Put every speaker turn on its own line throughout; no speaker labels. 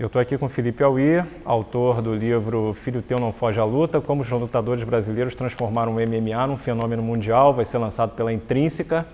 Eu estou aqui com o Felipe Auí, autor do livro Filho Teu Não Foge à Luta, como os lutadores brasileiros transformaram o MMA num fenômeno mundial, vai ser lançado pela Intrínseca.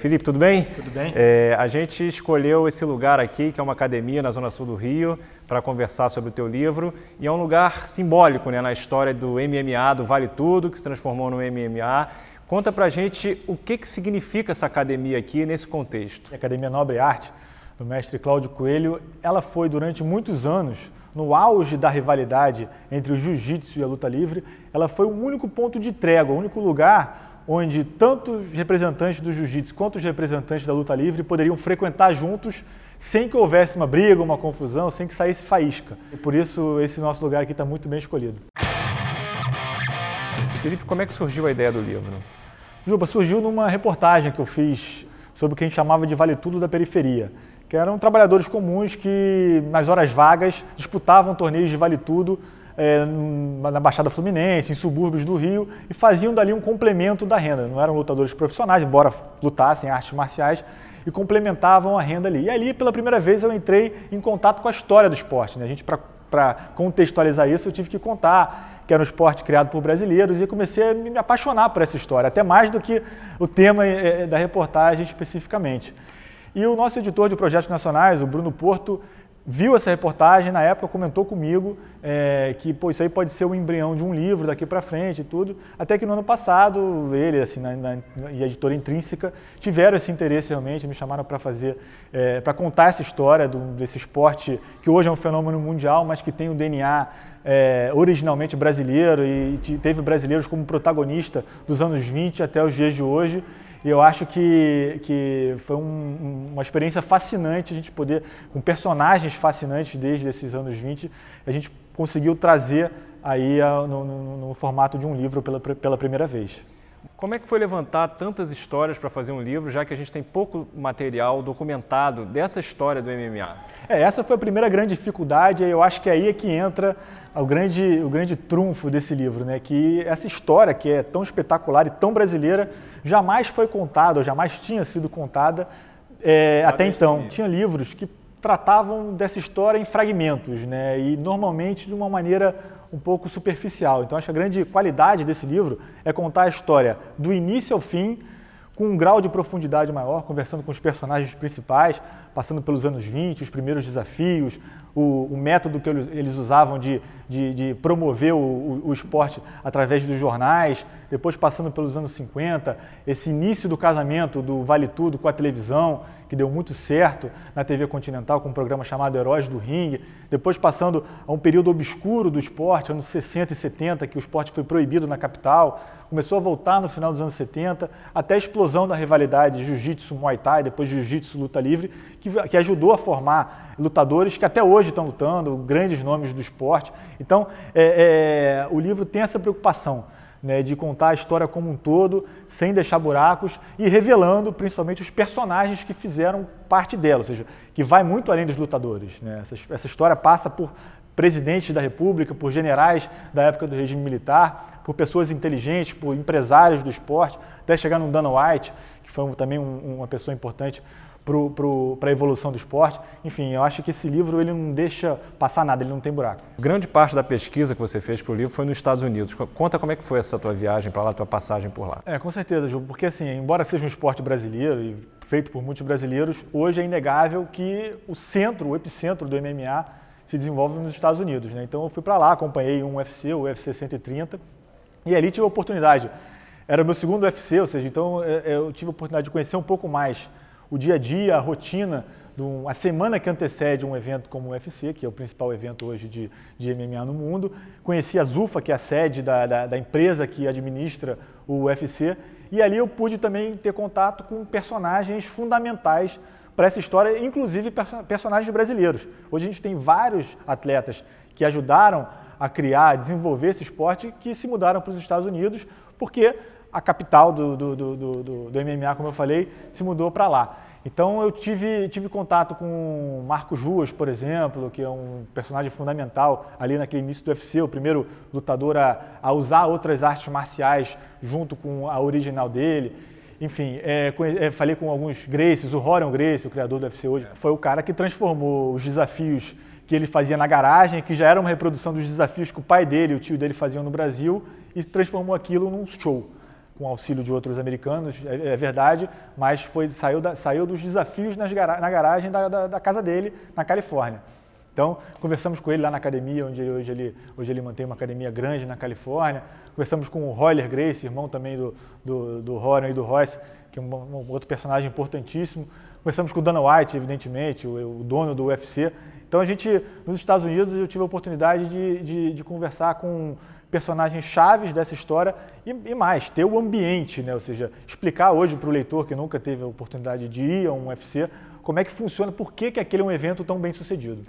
Felipe, tudo bem?
Tudo bem.
A gente escolheu esse lugar aqui, que é uma academia na Zona Sul do Rio, para conversar sobre o teu livro, e é um lugar simbólico, né, na história do MMA, do Vale Tudo, que se transformou no MMA. Conta pra gente o que significa essa academia aqui nesse contexto.
A Academia Nobre Arte, do mestre Cláudio Coelho, ela foi durante muitos anos, no auge da rivalidade entre o jiu-jitsu e a luta livre, ela foi o único ponto de trégua, o único lugar onde tanto os representantes do jiu-jitsu quanto os representantes da luta livre poderiam frequentar juntos sem que houvesse uma briga, uma confusão, sem que saísse faísca. E por isso esse nosso lugar aqui está muito bem escolhido.
Felipe, como é que surgiu a ideia do livro?
Juba, surgiu numa reportagem que eu fiz sobre o que a gente chamava de Vale Tudo da Periferia, que eram trabalhadores comuns que, nas horas vagas, disputavam torneios de Vale Tudo na Baixada Fluminense, em subúrbios do Rio, e faziam dali um complemento da renda. Não eram lutadores profissionais, embora lutassem artes marciais, e complementavam a renda ali. E ali, pela primeira vez, eu entrei em contato com a história do esporte, né? A gente, para contextualizar isso, eu tive que contar que era um esporte criado por brasileiros, e comecei a me apaixonar por essa história, até mais do que o tema da reportagem especificamente. E o nosso editor de projetos nacionais, o Bruno Porto, viu essa reportagem, na época comentou comigo que isso aí pode ser o embrião de um livro daqui para frente e tudo, até que no ano passado ele assim, e a editora Intrínseca tiveram esse interesse realmente, me chamaram para para contar essa história desse esporte que hoje é um fenômeno mundial, mas que tem um DNA originalmente brasileiro e teve brasileiros como protagonista dos anos 20 até os dias de hoje. E eu acho que foi uma experiência fascinante a gente poder, com personagens fascinantes desde esses anos 20, a gente conseguiu trazer aí no formato de um livro pela primeira vez.
Como é que foi levantar tantas histórias para fazer um livro, já que a gente tem pouco material documentado dessa história do MMA?
Essa foi a primeira grande dificuldade, e eu acho que aí é que entra o grande trunfo desse livro, né? Que essa história, que é tão espetacular e tão brasileira, jamais foi contada, ou jamais tinha sido contada até então. Tinha livros que tratavam dessa história em fragmentos, né? E normalmente de uma maneira um pouco superficial. Então acho que a grande qualidade desse livro é contar a história do início ao fim, com um grau de profundidade maior, conversando com os personagens principais, passando pelos anos 20, os primeiros desafios, o método que eles usavam de promover o esporte através dos jornais, depois passando pelos anos 50, esse início do casamento do Vale Tudo com a televisão, que deu muito certo na TV Continental, com um programa chamado Heróis do Ringue, depois passando a um período obscuro do esporte, anos 60 e 70, que o esporte foi proibido na capital, começou a voltar no final dos anos 70, até a explosão da rivalidade Jiu-Jitsu Muay Thai, depois Jiu-Jitsu Luta Livre, que ajudou a formar lutadores que até hoje estão lutando, grandes nomes do esporte. Então, o livro tem essa preocupação, né, de contar a história como um todo, sem deixar buracos e revelando principalmente os personagens que fizeram parte dela, ou seja, que vai muito além dos lutadores, né? Essa história passa por presidentes da República, por generais da época do regime militar, por pessoas inteligentes, por empresários do esporte, até chegar no Dana White, que foi também uma pessoa importante para a evolução do esporte. Enfim, eu acho que esse livro ele não deixa passar nada, ele não tem buraco.
Grande parte da pesquisa que você fez para o livro foi nos Estados Unidos. Conta como é que foi essa tua viagem para lá, tua passagem por lá.
Com certeza, Ju, porque assim, embora seja um esporte brasileiro e feito por muitos brasileiros, hoje é inegável que o epicentro do MMA se desenvolve nos Estados Unidos, né? Então eu fui para lá, acompanhei um UFC, o UFC 130, e ali tive a oportunidade, era o meu segundo UFC, ou seja, então eu tive a oportunidade de conhecer um pouco mais o dia a dia, a rotina, a semana que antecede um evento como o UFC, que é o principal evento hoje de MMA no mundo. Conheci a Zuffa, que é a sede da empresa que administra o UFC, e ali eu pude também ter contato com personagens fundamentais para essa história, inclusive personagens brasileiros. Hoje a gente tem vários atletas que ajudaram a criar, a desenvolver esse esporte, que se mudaram para os Estados Unidos, porque a capital do MMA, como eu falei, se mudou para lá. Então eu tive contato com Marcos Ruas, por exemplo, que é um personagem fundamental ali naquele início do UFC, o primeiro lutador a usar outras artes marciais junto com a original dele. Enfim, falei com alguns Gracies, o Rorion Gracie, o criador do UFC hoje, foi o cara que transformou os desafios que ele fazia na garagem, que já era uma reprodução dos desafios que o pai dele e o tio dele faziam no Brasil, e transformou aquilo num show, com auxílio de outros americanos, é verdade, mas saiu dos desafios na garagem da casa dele, na Califórnia. Então, conversamos com ele lá na academia, onde hoje ele mantém uma academia grande na Califórnia. Conversamos com o Royler Gracie, irmão também do Horan e do Royce, que é um outro personagem importantíssimo. Conversamos com o Dana White, evidentemente, o dono do UFC. Então, nos Estados Unidos, eu tive a oportunidade de conversar com personagens chaves dessa história e mais, ter o ambiente, né? Ou seja, explicar hoje para o leitor que nunca teve a oportunidade de ir a um UFC, como é que funciona, por que aquele é um evento tão bem sucedido.